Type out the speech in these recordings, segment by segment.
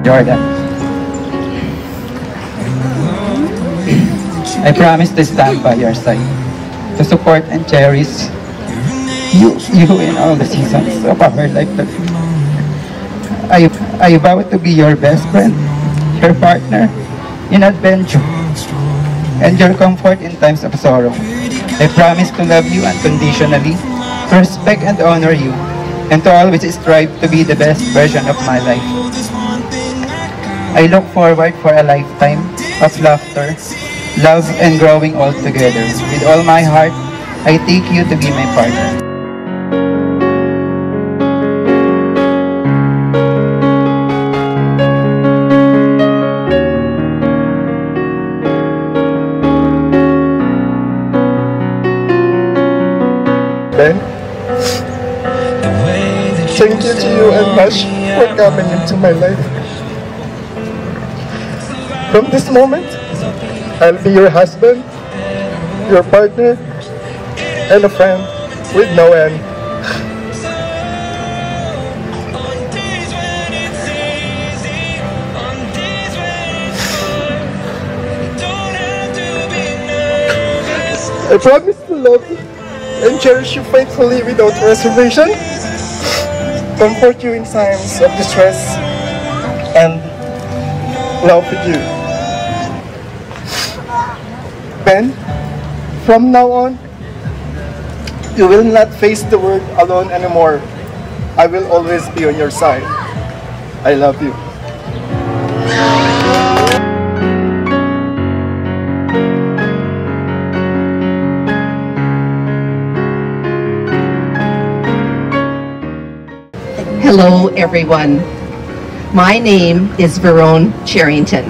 Jordan. I promise to stand by your side, to support and cherish you in all the seasons of our life. I vow to be your best friend, your partner in adventure, and your comfort in times of sorrow. I promise to love you unconditionally, to respect and honor you, and to always strive to be the best version of my life. I look forward for a lifetime of laughter, love, and growing all together. With all my heart, I take you to be my partner. Ben, thank you to you and Nash for coming into my life. From this moment, I'll be your husband, your partner, and a friend with no end. I promise to love you and cherish you faithfully without reservation, comfort you in times of distress, and love with you. Ben, from now on, you will not face the world alone anymore. I will always be on your side. I love you. Hello everyone, my name is Verone Charrington,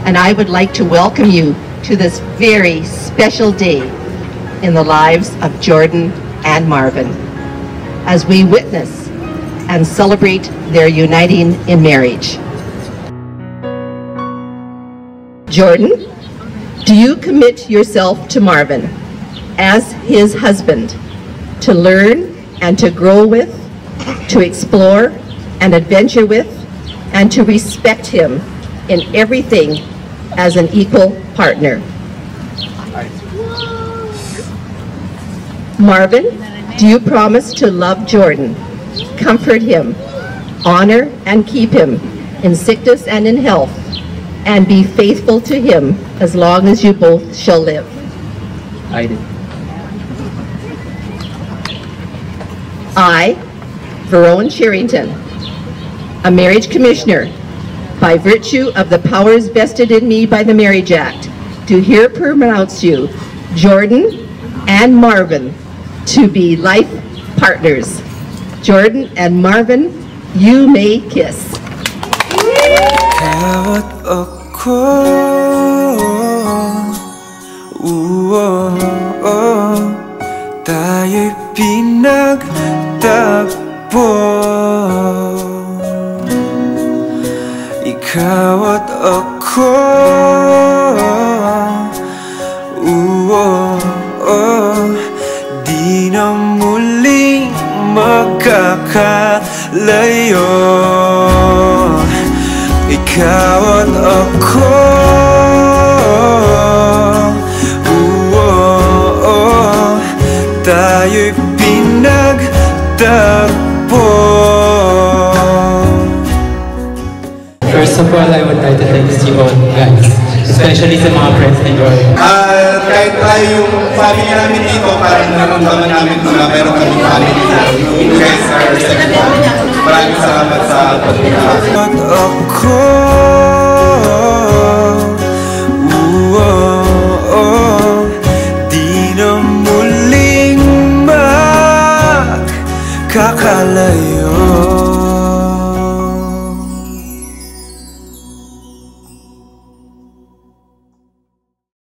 and I would like to welcome you to this very special day in the lives of Jordan and Marvin as we witness and celebrate their uniting in marriage. Jordan, do you commit yourself to Marvin as his husband to learn and to grow with, to explore and adventure with, and to respect him in everything as an equal partner? Marvin, do you promise to love Jordan, comfort him, honor and keep him in sickness and in health, and be faithful to him as long as you both shall live? I do. I, Verone Charrington, a marriage commissioner, by virtue of the powers vested in me by the Marriage Act, do here pronounce you, Jordan and Marvin, to be life partners. Jordan and Marvin, you may kiss. Ikaw at ako, di na muling magkakalayo. Ikaw at ako, tayo'y pinagtagpo. First of all, I would like to thank you all guys, especially sa mga friends ni Jordan. Kahit tayo yung family namin dito, parang naramdaman namin na meron kami family na you guys are second. Maraming salamat sa pagpunta.